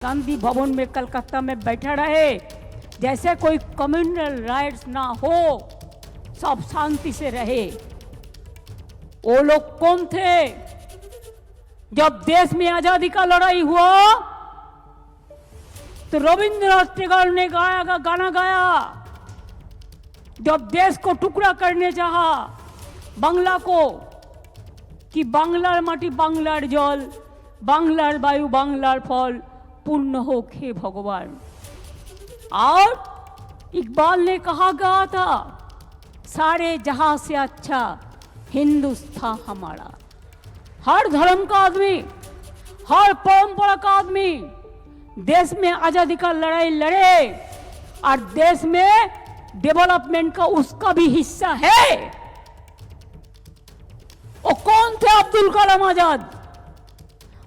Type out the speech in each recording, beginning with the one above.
गांधी भवन में कलकत्ता में बैठा रहे, जैसे कोई कम्युनल राइट्स ना हो, सब शांति से रहे। वो लोग कौन थे? जब देश में आजादी का लड़ाई हुआ तो रविंद्रनाथ टैगोर ने गाना गाया। जब देश को टुकड़ा करने चाहा बांग्ला को, कि बांग्लार माटी बांग्लार जल, बांग्लार वायु बांग्लार फल, पूर्ण हो खे भगवान। और इकबाल ने कहा गया था, सारे जहां से अच्छा हिंदुस्तान हमारा। हर धर्म का आदमी, हर परंपरा का आदमी देश में आजादी का लड़ाई लड़े और देश में डेवलपमेंट का उसका भी हिस्सा है। वो कौन थे? अब्दुल कलाम आजाद,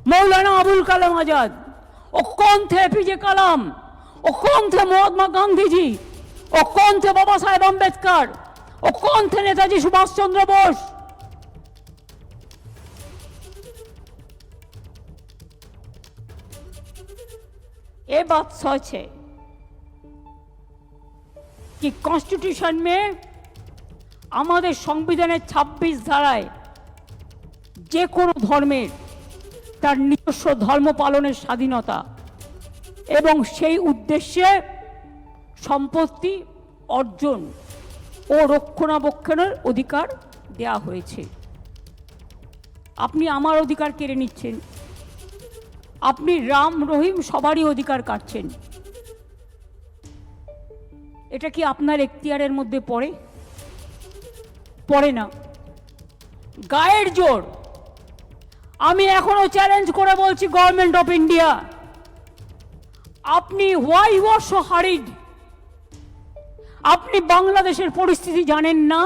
मौलाना अबुल कलाम आजाद। वो कौन थे? एपीजे कलाम। वो कौन थे? महात्मा गांधी जी। वो कौन थे? बाबा साहेब अम्बेडकर। वो कौन थे? नेताजी सुभाष चंद्र बोस। ये बात सच है कि कॉन्स्टिट्यूशन में हमारे संविधान 26 धाराয় যে কোনো ধর্মের তার নিজস্ব ধর্ম পালনের স্বাধীনতা এবং সেই উদ্দেশ্যে সম্পত্তি অর্জন ও রক্ষণাবেক্ষণের অধিকার দেয়া হয়েছে। আপনি আমার অধিকার কেড়ে নিচ্ছেন, আপনি রাম রহিম সবারই অধিকার কাটছেন। এটা কি আপনার এখতিয়ারের মধ্যে পড়ে? পড়ে না। গায়ের জোর আমি এখনো চ্যালেঞ্জ করে বলছি গভর্নমেন্ট অফ ইন্ডিয়া, আপনি why you are so hurried? আপনি বাংলাদেশের পরিস্থিতি জানেন না?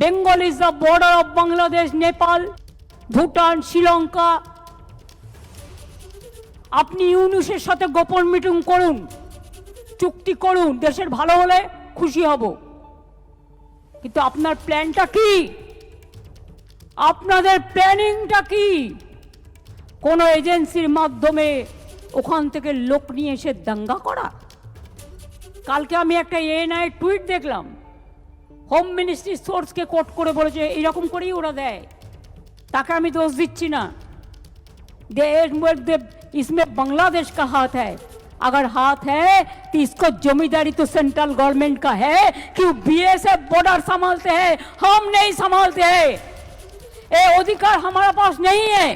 Bengal is the border of Bangladesh, Nepal, Bhutan, Sri Lanka. আপনি ইউনুসের সাথে গোপন মিটিং করুন, চুক্তি করুন, দেশের ভালো হলে খুশি হব। কিন্তু আপনার প্ল্যানটা কি? আপনাদের প্ল্যানিংটা কি? কোন এজেন্সির মাধ্যমে ওখান থেকে লোক নিয়ে এসে দাঙ্গা করা? কালকে আমি একটা এএনআই টুইট দেখলাম, হোম মিনিস্ট্রি সোর্সকে কোট করে বলেছে এইরকম করেই ওরা দেয়। তাকে আমি দোষ দিচ্ছি না, इसमें बांग्लादेश का हाथ है। अगर हाथ है तो इसको जमींदारी तो सेंट्रल गवर्नमेंट का है कि बीएसएफ बॉर्डर संभालते हैं, हम नहीं संभालते हैं। ये अधिकार हमारे पास नहीं है।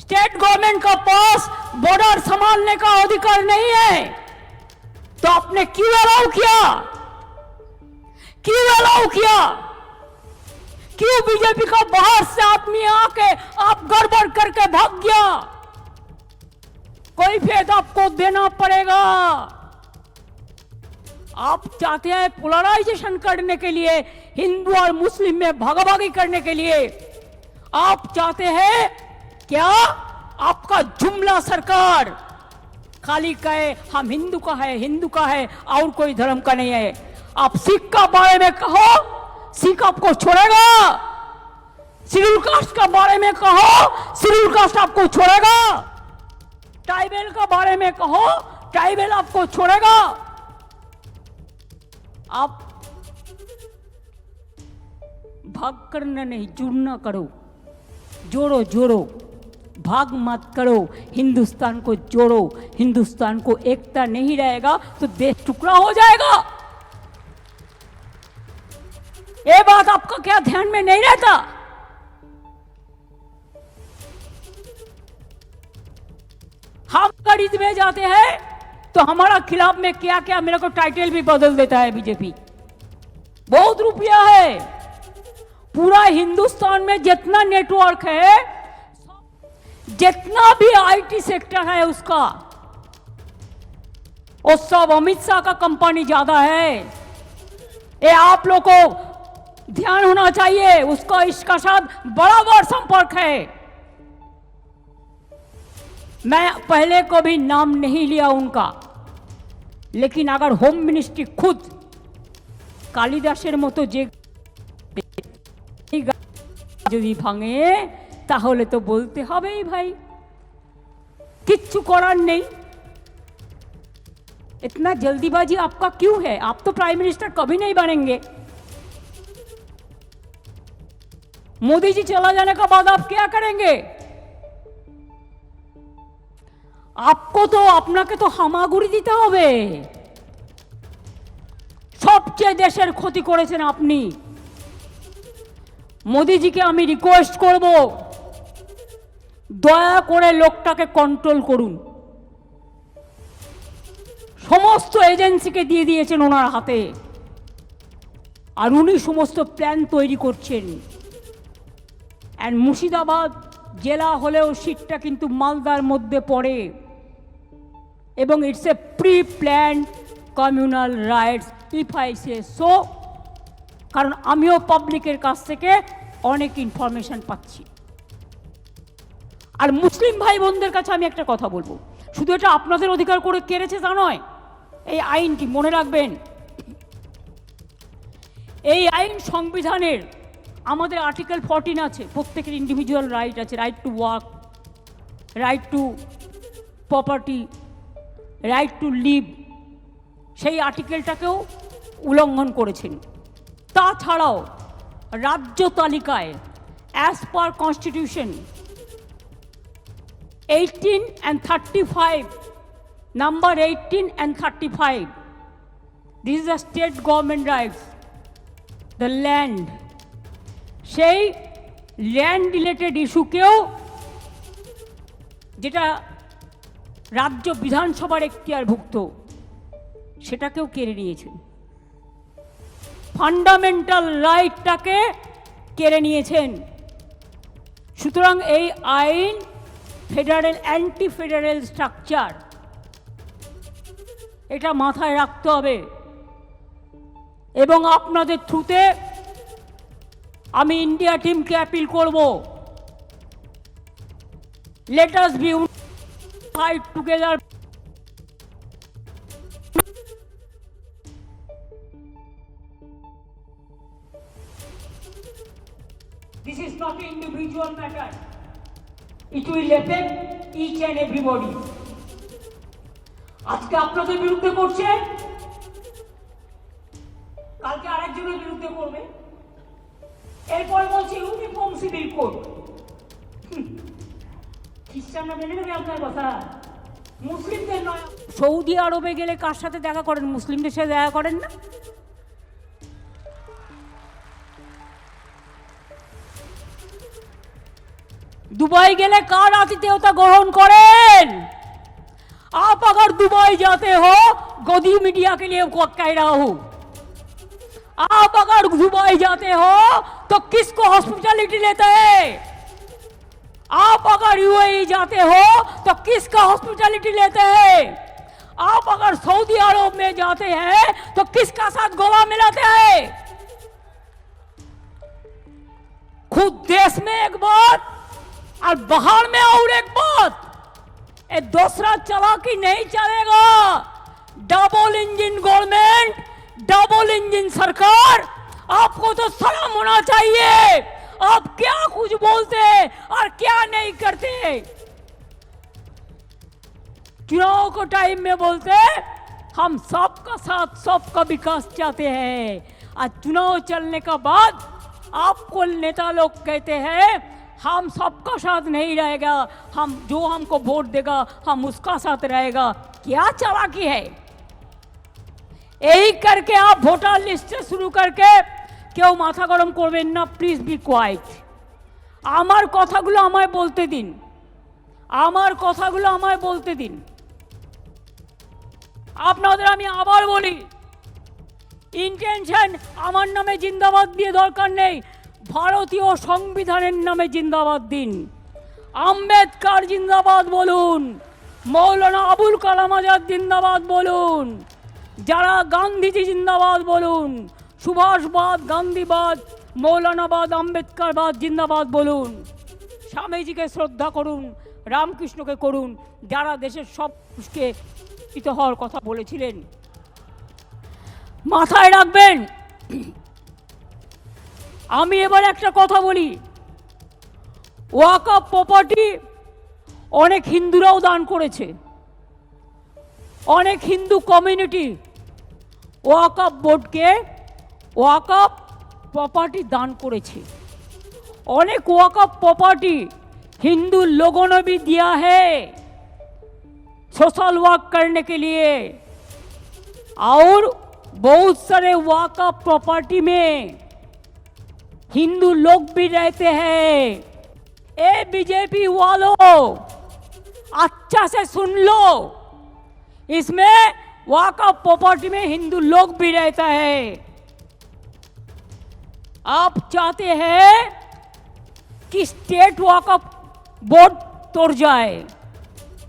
स्टेट गवर्नमेंट का पास बॉर्डर संभालने का अधिकार नहीं है। तो आपने क्यों अलाउ किया? क्यों अलाउ किया? क्यों बीजेपी का बाहर से आदमी आके आप गड़बड़ करके भाग गया? कोई फेद आपको देना पड़ेगा। आप चाहते हैं पोलराइजेशन करने के लिए, हिंदू और मुस्लिम में भागाभागी करने के लिए। आप चाहते हैं क्या? आपका जुमला सरकार खाली कहे हम हिंदू का है, हिंदू का है और कोई धर्म का नहीं है। आप सिख का बारे में कहो, सिख आपको छोड़ेगा। शेड्यूल कास्ट का बारे में कहो, शेड्यूल कास्ट आपको छोड़ेगा। ट्राइबल का बारे में कहो, ट्राइबल आपको छोड़ेगा। आप भाग करना नहीं, जुड़ना करो, जोड़ो जोड़ो, भाग मत करो, हिंदुस्तान को जोड़ो। हिंदुस्तान को एकता नहीं रहेगा तो देश टुकड़ा हो जाएगा। ये बात आपका क्या ध्यान में नहीं रहता? हम खरीद में जाते हैं तो हमारा खिलाफ में क्या क्या मेरे को टाइटल भी बदल देता है बीजेपी। बहुत रुपया है। पूरा हिंदुस्तान में जितना नेटवर्क है, जितना भी आईटी सेक्टर है उसका, वो सब अमित शाह का कंपनी ज्यादा है। ये आप लोग को ध्यान होना चाहिए। उसका इसका साथ बराबर संपर्क है। मैं पहले को भी नाम नहीं लिया उनका, लेकिन अगर होम मिनिस्ट्री खुद कालिदासेर मतो जे যদি ভাঙে তাহলে তো বলতে হবেই ভাই, কিচ্ছু করার নেই। इतना जल्दीबाजी आपका क्यों है? आप तो प्राइम मिनिस्टर कभी नहीं बनेंगे। मोदी जी चला जाने का बाद आप क्या करेंगे? आपको तो अपना के तो हामागुड़ी দিতে হবে। সবচেয়ে দেশের ক্ষতি করেছেন আপনি। মোদিজিকে আমি রিকোয়েস্ট করব, দয়া করে লোকটাকে কন্ট্রোল করুন। সমস্ত এজেন্সিকে দিয়ে দিয়েছেন ওনার হাতে, আর উনি সমস্ত প্ল্যান তৈরি করছেন। অ্যান্ড মুর্শিদাবাদ জেলা হলেও সিটটা কিন্তু মালদার মধ্যে পড়ে, এবং it's a pre planned communal rights if I say so. কারণ আমিও পাবলিকের কাছ থেকে অনেক ইনফরমেশন পাচ্ছি। আর মুসলিম ভাই বোনদের কাছে আমি একটা কথা বলবো, শুধু এটা আপনাদের অধিকার করে কেড়েছে তা নয়, এই আইনটি মনে রাখবেন, এই আইন সংবিধানের আমাদের আর্টিকেল 14 আছে, প্রত্যেকের ইন্ডিভিজুয়াল রাইট আছে, right to work, right to property, right to live. সেই আর্টিকেলটাকেও উল্লঙ্ঘন করেছেন। তাছাড়াও রাজ্য তালিকায় as per constitution 18 and 35, number 18 and 35, this is the state government rights, the land, সেই ল্যান্ড রিলেটেড ইস্যুকেও, যেটা রাজ্য বিধানসভার এখতিয়ারভুক্ত, সেটাকেও কেড়ে নিয়েছেন। ফান্ডামেন্টাল রাইটটাকে কেড়ে নিয়েছেন। সুতরাং এই আইন ফেডারেল, অ্যান্টি ফেডারেল স্ট্রাকচার, এটা মাথায় রাখতে হবে। এবং আপনাদের থ্রুতে আমি ইন্ডিয়া টিমকে অ্যাপিল করব, let us be fight together. This is not an individual matter. It will affect each and everybody. আজকে আপনাদের বিরুদ্ধে করছে, কালকে আরেকজনের বিরুদ্ধে করবে, এরপর বলছে ইউনিফর্ম সিভিল কোড। খ্রিস্টানরা মেনে নেবে আপনার কথা? মুসলিমদের নয়। সৌদি আরবে গেলে কার সাথে দেখা করেন? মুসলিমদের সাথে দেখা করেন না? दुबई गेले कार आतिथ्यता ग्रहण करें? आप अगर दुबई जाते हो, गदी मीडिया के लिए कह रहा हूं, आप अगर दुबई जाते हो तो किसको हॉस्पिटैलिटी लेते हैं? आप अगर यूएई जाते हो तो किसका हॉस्पिटैलिटी लेते हैं? आप अगर सऊदी अरब में जाते हैं तो किसका साथ गला मिलाते हैं? खुद देश में एक बात और बाहर में और एक बात, ये दूसरा चालाकी नहीं चलेगा। Double engine government, double engine सरकार, आपको तो सलाम होना चाहिए। आप क्या कुछ बोलते और क्या नहीं करते। चुनाव को टाइम में बोलते हम सबका साथ, सबका विकास चाहते हैं, और चुनाव चलने का बाद आपको नेता लोग कहते हैं हम सबका साथ नहीं रहेगा, हम जो हमको वोट देगा हम उसका साथ रहेगा। क्या चालाकी है? यही करके आप वोटर लिस्ट से शुरू करके क्यों माथा गरम करबेन ना, प्लिज बी क्वाइट। আমার কথাগুলো আমায় বলতে দিন, আমার কথাগুলো আমায় বলতে দিন। আপনাদের আমি আবার বলি, ইন্টেনশন আমার নামে জিন্দাবাদ দিয়ে দরকার নেই, ভারতীয় সংবিধানের নামে জিন্দাবাদ দিন। আম্বেদকর জিন্দাবাদ বলুন, মৌলানা আবুল কালাম আজাদ জিন্দাবাদ বলুন, যারা গান্ধীজি জিন্দাবাদ বলুন, সুভাষবাদ, গান্ধীবাদ, মৌলানাবাদ, আম্বেদকরবাদ জিন্দাবাদ বলুন। স্বামীজিকে শ্রদ্ধা করুন, রামকৃষ্ণকে করুন, যারা দেশের সব মানুষকে শিক্ষিত হওয়ার কথা বলেছিলেন। মাথায় রাখবেন। আমি এবার একটা কথা বলি, ওয়াকফ প্রপার্টি অনেক হিন্দুরাও দান করেছে, অনেক হিন্দু কমিউনিটি ওয়াকফ বোর্ডকে ওয়াকফ प्रॉपर्टी दान करेছে। अनेक वक़्फ़ प्रॉपर्टी हिंदू लोगों ने भी दिया है सोशल वर्क करने के लिए, और बहुत सारे वक़्फ़ प्रॉपर्टी में हिंदू लोग भी रहते हैं। ए बीजेपी वालों, अच्छा से सुन लो, इसमें वक़्फ़ प्रॉपर्टी में हिंदू लोग भी रहता है। आप चाहते हैं कि स्टेट वक़्फ़ बोर्ड तोड़ जाए,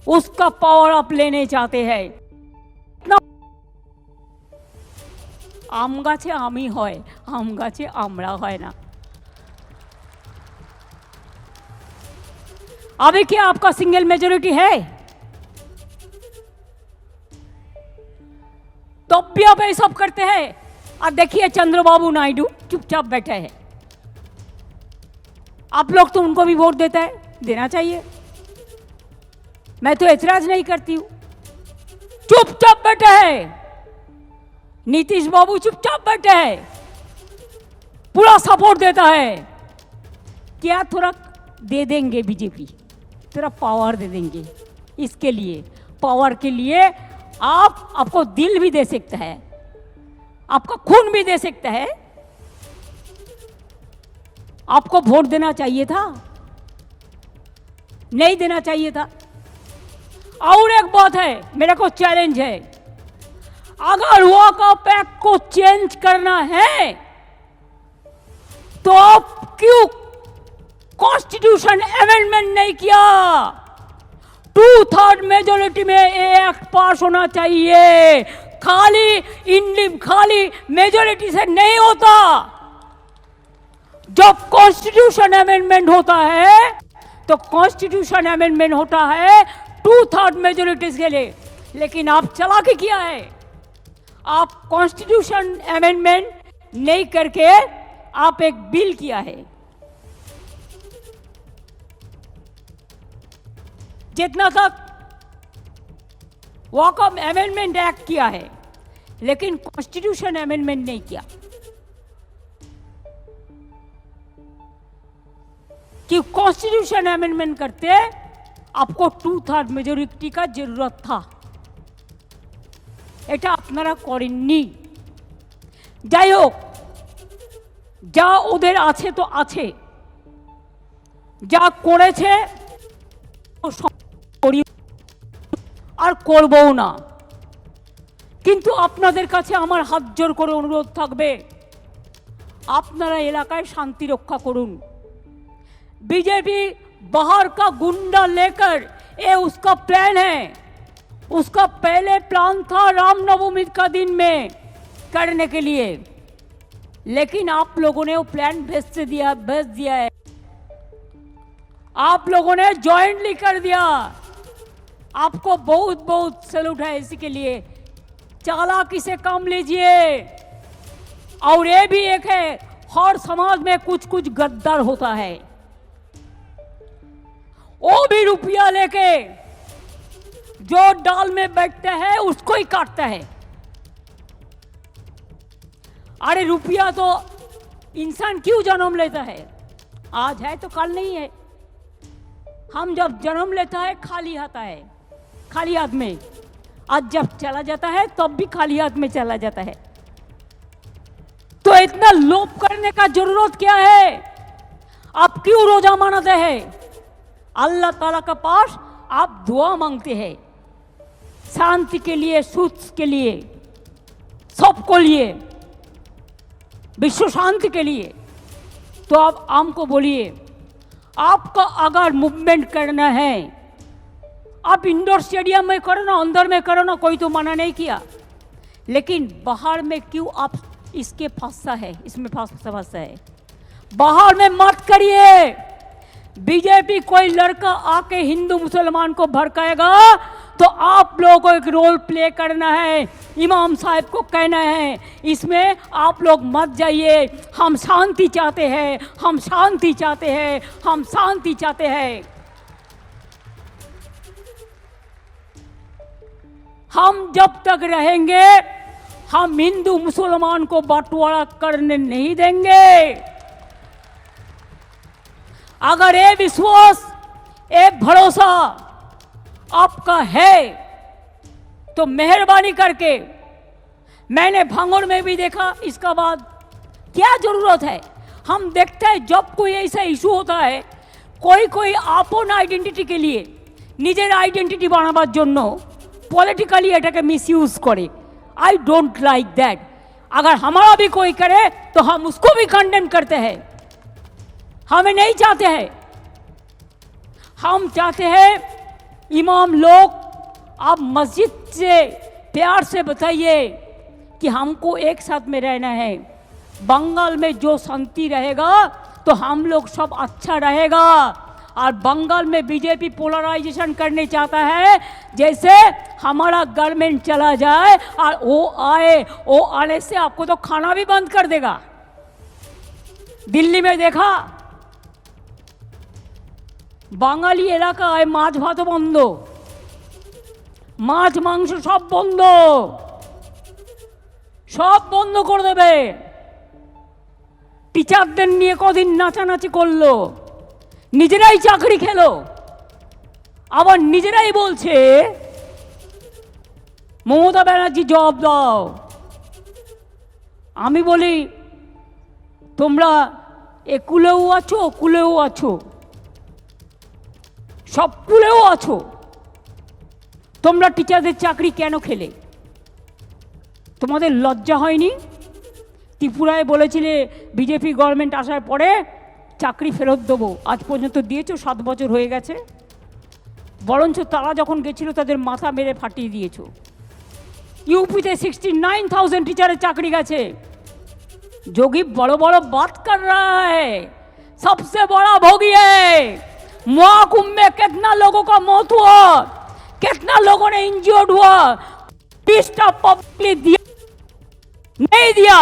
उसका पावर आप लेने चाहते हैं। आम गाছে आमी হয়, आम गाছে आमरा হয় ना। अभी क्या आपका सिंगल मेजॉरिटी है? तब भी आप ये सब करते हैं। और देखिए चंद्रबाबू नायडू चुपचाप बैठे हैं। आप लोग तो उनको भी वोट देता है, देना चाहिए, मैं तो ऐतराज नहीं करती हूं। चुपचाप बैठे हैं नीतीश बाबू, चुपचाप बैठे हैं, पूरा सपोर्ट देता है। क्या थोड़ा दे देंगे बीजेपी, थोड़ा पावर दे देंगे। इसके लिए पावर के लिए आपको दिल भी दे सकता है, आपका खून भी दे सकता है। आपको वोट देना चाहिए था, नहीं देना चाहिए था। और एक बात है, मेरे को चैलेंज है, अगर वक़्फ़ एक्ट को चेंज करना है तो आप क्यों कॉन्स्टिट्यूशन अमेंडमेंट नहीं किया? 2/3 मेजॉरिटी में ये एक्ट पास होना चाहिए, खाली मेजॉरिटी से नहीं होता। जब कॉन्स्टिट्यूशन अमेंडमेंट होता है तो कॉन्स्टिट्यूशन अमेंडमेंट होता है 2/3 मेजॉरिटी के लिए। लेकिन आप चालाकी किया है, आप कॉन्स्टिट्यूशन अमेंडमेंट नहीं करके आप एक बिल किया है। जितना तक वक़्फ़ अमेंडमेंट एक्ट किया है, लेकिन कॉन्स्टिट्यूशन अमेंडमेंट नहीं किया, कि कॉन्स्टिट्यूशन अमेंडमेंट करते आपको 2/3 मेजॉरिटी का जरूरत था। এটা আপনারা করেননি। যাই হোক, যা ওদের আছে তো আছে, যা করেছে আর করবও না। কিন্তু আপনাদের কাছে আমার হাত জোড় করে অনুরোধ থাকবে, আপনারা এলাকায় শান্তি রক্ষা করুন। बीजेपी बाहर का गुंडा लेकर, ये उसका प्लान है। उसका पहले प्लान था रामनवमी का दिन में करने के लिए, लेकिन आप लोगों ने वो प्लान भेज दिया है। आप लोगों ने जॉइंटली कर दिया। आपको बहुत बहुत सैल्यूट है इसी के लिए। चालाकी से काम लीजिए। और ये भी एक है, हर समाज में कुछ कुछ गद्दार होता है, वो भी रुपया लेके जो डाल में बैठता है उसको ही काटता है। अरे रुपया तो इंसान क्यों जन्म लेता है? आज है तो कल नहीं है। हम जब जन्म लेता है खाली आता है, खाली हाथ में। आज जब चला जाता है तब भी खाली हाथ में चला जाता है। तो इतना लोभ करने का जरूरत क्या है? आप क्यों रोजा मनाते हैं? अल्लाह ताला के पास आप दुआ मांगते हैं, शांति के लिए, सुख के लिए, सबको लिए, विश्व शांति के लिए। तो आप हमको बोलिए, आपका अगर मूवमेंट करना है, आप इंडोर स्टेडियम में करो ना, अंदर में करो ना, कोई तो मना नहीं किया। लेकिन बाहर में क्यों आप इसके फंसा है, इसमें फंसा है? बाहर में मत करिए। बीजेपी कोई लड़का आके हिंदू मुसलमान को भड़काएगा तो आप लोगों को एक रोल प्ले करना है, इमाम साहब को कहना है इसमें आप लोग मत जाइए, हम शांति चाहते हैं, हम शांति चाहते हैं, हम शांति चाहते हैं। हम जब तक रहेंगे हम हिंदू मुसलमान को बंटवारा करने नहीं देंगे। अगर ये विश्वास, ये भरोसा आपका है तो मेहरबानी करके, मैंने भांगड़ में भी देखा, इसका बाद क्या जरूरत है। हम देखते हैं जब कोई ऐसा इशू होता है, कोई कोई आपन आइडेंटिटी के लिए निजेर आइडेंटिटी बानाबार जन्नो पॉलिटिकली एटाके मिसयूज करे। I don't like that. अगर हमारा भी कोई करे तो हम उसको भी कंडेम करते हैं, हमें नहीं चाहते हैं। हम चाहते हैं इमाम लोग, आप मस्जिद से प्यार से बताइए कि हमको एक साथ में रहना है। बंगाल में जो शांति रहेगा तो हम लोग सब अच्छा रहेगा। और बंगाल में बीजेपी पोलराइजेशन करने चाहता है, जैसे हमारा गवर्नमेंट चला जाए और वो आने से आपको तो खाना भी बंद कर देगा। दिल्ली में देखा, বাঙালি এলাকায় মাছ ভাত বন্ধ, মাছ মাংস সব বন্ধ, সব বন্ধ করে দেবে। টিচারদের নিয়ে কদিন নাচানাচি করলো, নিজেরাই চাকরি খেলো, আবার নিজেরাই বলছে মমতা ব্যানার্জি জবাব দাও। আমি বলি তোমরা এ কুলেও আছো, কুলেও আছো, সব কুলেও আছো, তোমরা টিচারদের চাকরি কেন খেলে? তোমাদের লজ্জা হয়নি? ত্রিপুরায় বলেছিলে বিজেপি গভর্নমেন্ট আসার পরে চাকরি ফেরত দেবো, আজ পর্যন্ত দিয়েছো, 7 বছর হয়ে গেছে। বরঞ্চ তারা যখন গেছিল তাদের মাথা মেরে ফাটিয়ে দিয়েছো। यूपीতে 69,000 टीचर चाकरी गए। जोगी बड़ो बड़ो बात कर रहा है, सबसे बड़ा भोगी है। महाकुंभ में कितना लोगों का मौत हुआ, कितना लोगों ने इंजर्ड हुआ, पब्लिक दिया नहीं दिया।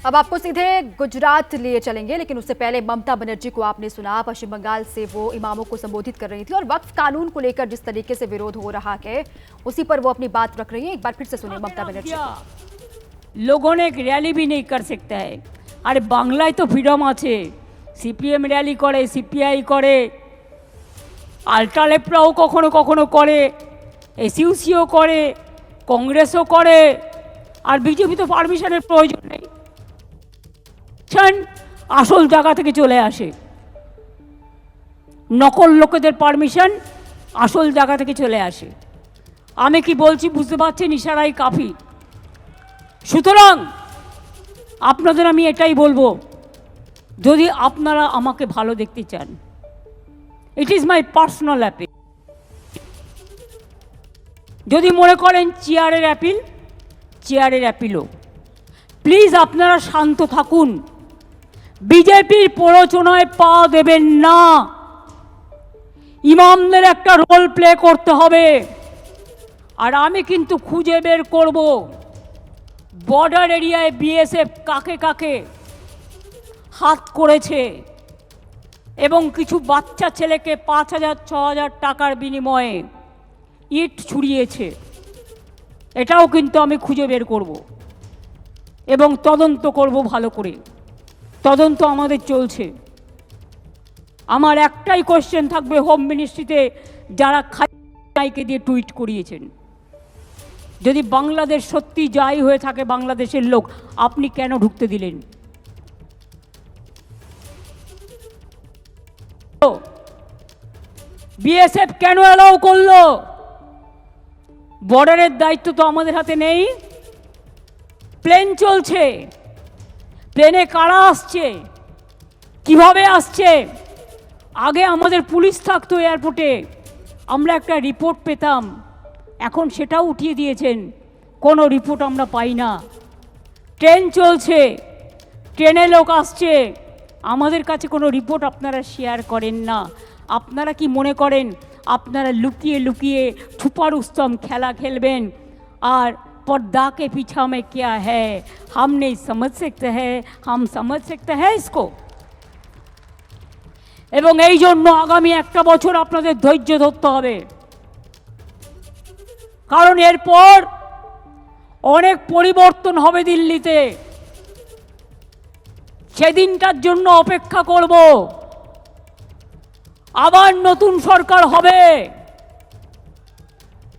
अब आपको सीधे गुजरात लिए चलेंगे, लेकिन उससे पहले ममता बनर्जी को आपने सुना, पश्चिम बंगाल से वो इमामों को संबोधित कर रही थी और वक्फ कानून को लेकर जिस तरीके से विरोध हो रहा है उसी पर वो अपनी बात रख रही है। एक बार फिर से सुनिए ममता बनर्जी। लोगों ने एक रैली भी नहीं कर सकता है। अरे बांग्लाয় तो फ्रीडम আছে, সিপিএম র্যালি করে, সিপিআই করে, আল্ট্রালেফরাও কখনো কখনো করে, এসইউসিও করে, কংগ্রেসও করে, আর বিজেপি তো পারমিশনের প্রয়োজন নেই। আসল জায়গা থেকে চলে আসে, নকল লোকেদের পারমিশন আসল জায়গা থেকে চলে আসে। আমি কি বলছি বুঝতে পারছেন? ইশারাই কাফি। সুতরাং আপনাদের আমি এটাই বলবো, যদি আপনারা আমাকে ভালো দেখতে চান, it is my personal appeal. যদি মনে করেন চেয়ারের অ্যাপিল, চেয়ারের অ্যাপিলও, প্লিজ আপনারা শান্ত থাকুন, বিজেপির প্ররোচনায় পা দেবেন না। ইমামদের একটা রোল প্লে করতে হবে। আর আমি কিন্তু খুঁজে বের করব বর্ডার এরিয়ায় বিএসএফ কাকে কাকে হাত করেছে এবং কিছু বাচ্চা ছেলেকে 5,000-6,000 টাকার বিনিময়ে ইট ছুড়িয়েছে। এটাও কিন্তু আমি খুঁজে বের করব এবং তদন্ত করব ভালো করে। তদন্ত আমাদের চলছে। আমার একটাই কোশ্চেন থাকবে হোম মিনিস্ট্রিতে, যারা খাইকে দিয়ে টুইট করিয়েছেন, যদি বাংলাদেশ সত্যি যাই হয়ে থাকে বাংলাদেশের লোক, আপনি কেন ঢুকতে দিলেন? বিএসএফ কেন অ্যালাউ করলো? বর্ডারের দায়িত্ব তো আমাদের হাতে নেই। প্লেন চলছে, প্লেনে কারা আসছে, কিভাবে আসছে? আগে আমাদের পুলিশ থাকতো এয়ারপোর্টে, আমরা একটা রিপোর্ট পেতাম, এখন সেটাও উঠিয়ে দিয়েছেন, কোনো রিপোর্ট আমরা পাই না। ট্রেন চলছে, ট্রেনে লোক আসছে, আমাদের কাছে কোনো রিপোর্ট আপনারা শেয়ার করেন না। আপনারা কি মনে করেন আপনারা लुकिए लुकिए छुपा रुस्तम खेला खेलबेन और पर्दा के पीछे में क्या है हम नहीं समझ सकते हैं, हम समझ सकते हैं इसको। এবং এই জন্য আগামী একটা বছর আপনাদের ধৈর্য ধরতে হবে, কারণ এরপর অনেক পরিবর্তন হবে দিল্লিতে। সেদিনটার জন্য অপেক্ষা করব। আবার নতুন সরকার হবে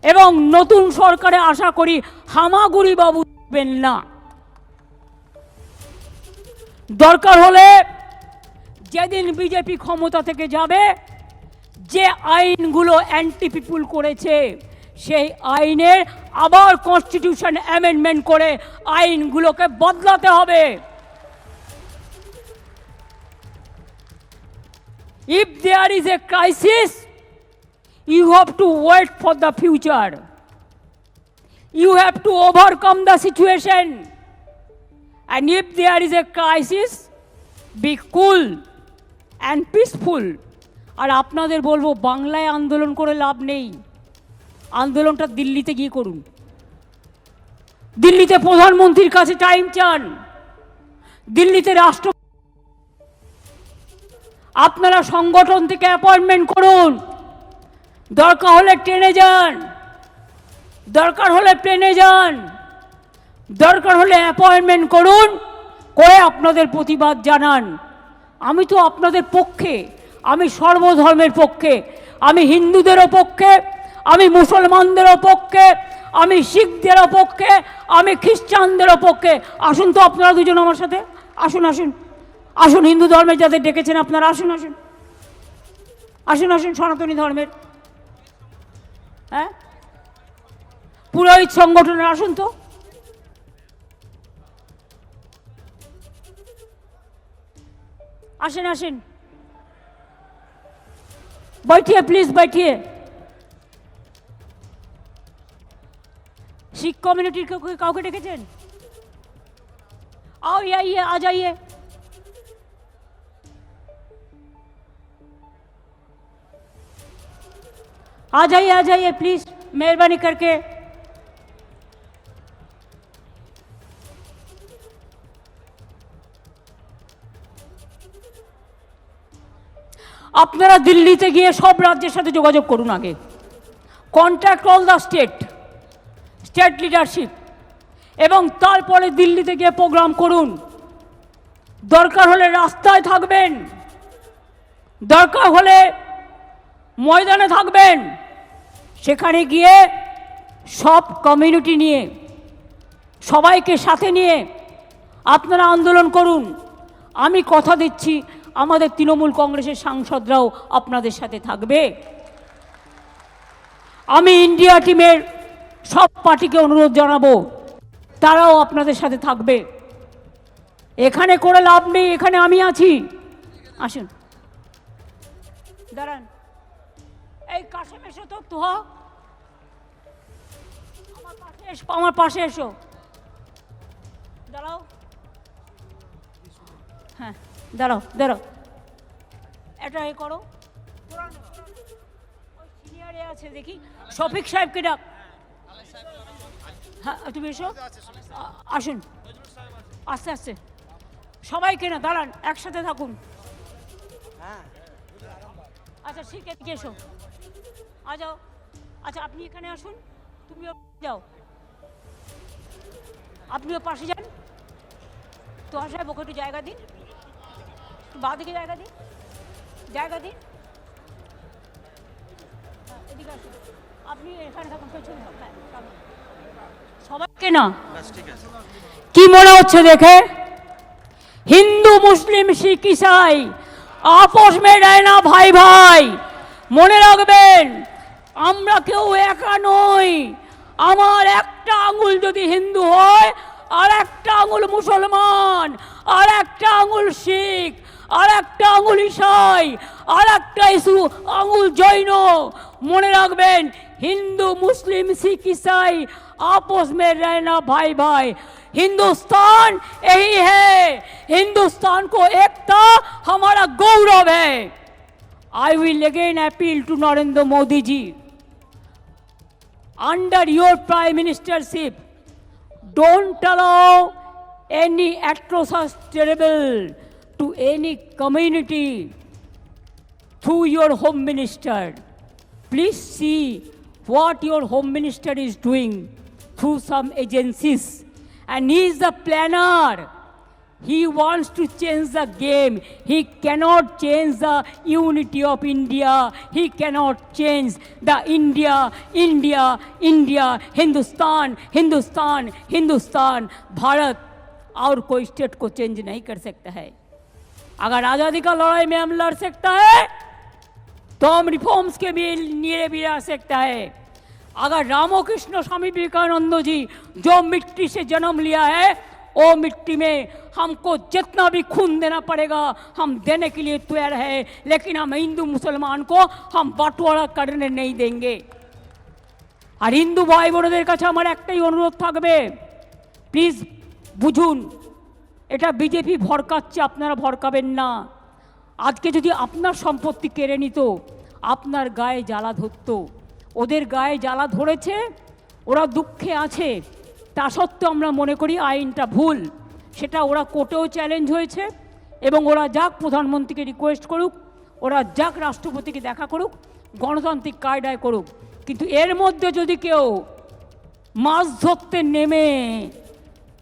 এবং নতুন সরকারে আশা করি হামাগুড়ি বাবু থাকবেন না। দরকার হলে যেদিন বিজেপি ক্ষমতা থেকে যাবে, যে আইনগুলো অ্যান্টি পিপুল করেছে সেই আইনের আবার কনস্টিটিউশন অ্যামেন্ডমেন্ট করে আইনগুলোকে বদলাতে হবে। If there is a crisis, you have to wait for the future. You have to overcome the situation. And if there is a crisis, be cool and peaceful. আর আপনাদের বলবো, বাংলায় আন্দোলন করে লাভ নেই, আন্দোলনটা দিল্লিতে গিয়ে করুন। দিল্লিতে প্রধানমন্ত্রীর কাছে টাইম চান, দিল্লিতে রাষ্ট্র আপনারা সংগঠন থেকে অ্যাপয়েন্টমেন্ট করুন। দরকার হলে ট্রেনে যান, দরকার হলে প্লেনে যান, দরকার হলে অ্যাপয়েন্টমেন্ট করুন, করে আপনাদের প্রতিবাদ জানান। আমি তো আপনাদের পক্ষে, আমি সর্বধর্মের পক্ষে, আমি হিন্দুদেরও পক্ষে, আমি মুসলমানদেরও পক্ষে, আমি শিখদেরও পক্ষে, আমি খ্রিস্টানদেরও পক্ষে। আসুন তো আপনারা দুজন আমার সাথে, আসুন আসুন আসুন, হিন্দু ধর্মের যাদের ডেকেছেন আপনারা আসুন আসুন আসুন আসুন, সনাতনী ধর্মের, হ্যাঁ, পুরোহিত সংগঠনের আসুন তো। আসেন আসেন, बैठिए प्लीज बैठिए। শিখ কমিউনিটির কাউকে ডেকেছেন? आओ आइए, आ जाइए। आ जाइए प्लीज, मेहरबानी करके। আপনারা দিল্লিতে গিয়ে সব রাজ্যের সাথে যোগাযোগ করুন, আগে contact all the state leadership, এবং তারপরে দিল্লিতে গিয়ে প্রোগ্রাম করুন। দরকার হলে রাস্তায় থাকবেন, দরকার হলে ময়দানে থাকবেন, সেখানে গিয়ে সব কমিউনিটি নিয়ে, সবাইকে সাথে নিয়ে আপনারা আন্দোলন করুন। আমি কথা দিচ্ছি, আমাদের তৃণমূল কংগ্রেসের সাংসদরাও আপনাদের সাথে থাকবে। আমি ইন্ডিয়া টিমের সব পার্টিকে অনুরোধ জানাবো, তারাও আপনাদের সাথে থাকবে। এখানে করে লাভ নেই, এখানে আমি আছি। আসুন, দাঁড়ান, এই কাশেম এসো তো, তোহা আমার পাশে এসো, দাঁড়াও, হ্যাঁ দাঁড়াও দাঁড়াও, এটা এ করো, সিনিয়রে আছে দেখি, শফিক সাহেবকে ডাক। হ্যাঁ তুমি এসো, আসুন, আস্তে আস্তে সবাইকে না, দাঁড়ান, একসাথে থাকুন। আচ্ছা ঠিক আছে, এসো, আ যাও। আচ্ছা আপনি এখানে আসুন, তুমিও যাও, আপনিও পাশে যান। তো সাহেব ওকে একটু জায়গা দিন, বাঁদিকে জায়গা দিন, জায়গা দিন, এদিকে আসুন, আপনি এখানে থাকুন, পেছনে থাকুন। হ্যাঁ সবাইকে না, কি মনে হচ্ছে দেখে? হিন্দু মুসলিম শিখ ইসাই আপোষ মে रहना ভাই ভাই। মনে রাখবেন, আমরা কেউ একা নই। আমার একটা আঙুল যদি হিন্দু হয়, আর একটা আঙুল মুসলমান, আর একটা আঙুল শিখ, আর একটা আঙুল ইসাই, আর একটা আঙুল জৈন। মনে রাখবেন, हिंदू मुस्लिम सिख ईसाई आपस में रहना भाई भाई। हिंदुस्तान यही है, हिंदुस्तान को एकता हमारा गौरव है। I will again appeal to Narendra Modi ji. Under your prime ministership, don't allow any atrocious terrible to any community through your home minister. Please see what your home minister is doing through some agencies, and he is the planner. He wants to change the game. He cannot change the unity of India. He cannot change the India, Hindustan, Bharat और कोई state को change नहीं कर सकता है। अगर आज़ादी का लड़ाई में हम लड़ सकता है तो हम रिफॉर्म्स के लिए भी आ सकता है। अगर रामकृष्ण स्वामी विवेकानंद जी जो मिट्टी से जन्म लिया है, वो मिट्टी में हमको जितना भी खून देना पड़ेगा हम देने के लिए तैयार है, लेकिन हम हिंदू मुसलमान को हम बंटवारा करने नहीं देंगे। আর হিন্দু ভাই বোনদের কাছে আমার একটাই অনুরোধ থাকবে, প্লিজ বুঝুন, এটা বিজেপি ভড়কাচ্ছে, আপনারা ভড়কাবেন না। আজকে যদি আপনার সম্পত্তি কেড়ে নিত, আপনার গায়ে জ্বালা ধরতো। ওদের গায়ে জ্বালা ধরেছে, ওরা দুঃখে আছে, তা সত্ত্বেও আমরা মনে করি আইনটা ভুল। সেটা ওরা কোর্টেও চ্যালেঞ্জ হয়েছে, এবং ওরা যাক প্রধানমন্ত্রীকে রিকোয়েস্ট করুক, ওরা যাক রাষ্ট্রপতিকে দেখা করুক, গণতান্ত্রিক কায়দায় করুক। কিন্তু এর মধ্যে যদি কেউ মাছ ধরতে নেমে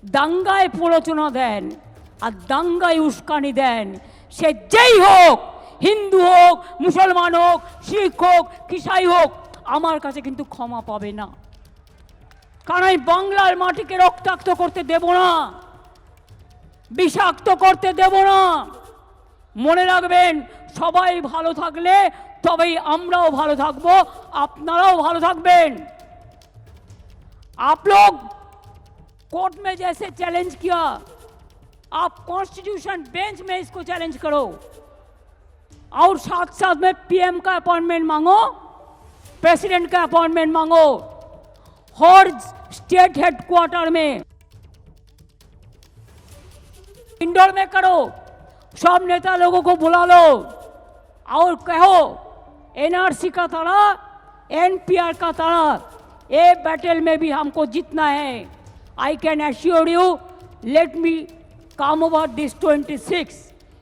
দাঙ্গায় প্ররোচনা দেন আর দাঙ্গায় উস্কানি দেন, সে যেই হোক, হিন্দু হোক, মুসলমান হোক, শিখ হোক, খ্রিস্টান হোক, আমার কাছে কিন্তু ক্ষমা পাবে না। কারণ আমি বাংলার মাটিকে রক্তাক্ত করতে দেব না, বিষাক্ত করতে দেব না। মনে রাখবেন, সবাই ভালো থাকলে তবেই আমরাও ভালো থাকবো, আপনারাও ভালো থাকবেন। आप लोग कोर्ट में जैसे चैलेंज किया, आप कॉन्स्टिट्यूशन बेंच में इसको चैलेंज करो, और साथ साथ में पीएम का अपॉइंटमेंट मांगो, प्रेसिडेंट का अपॉइंटमेंट मांगो, हर स्टेट हेडक्वार्टर में, इंडोर में करो, सब नेता लोगों को बुला लो और कहो एनआरसी का तरह, एनपीआर का तरह ये बैटल में भी हमको जीतना है। I can assure you, let me come over this 26,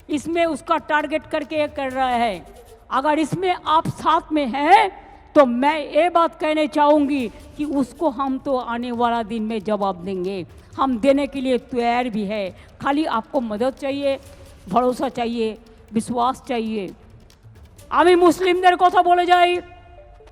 इसमें उसका टारगेट करके ये कर रहा है। अगर इसमें आप साथ में हैं तो मैं ये बात कहने चाहूँगी कि उसको हम तो आने वाला दिन में जवाब देंगे, हम देने के लिए तैयार भी है। खाली आपको मदद चाहिए, भरोसा चाहिए, विश्वास चाहिए। আমি মুসলিমদের কথা বলে যাই,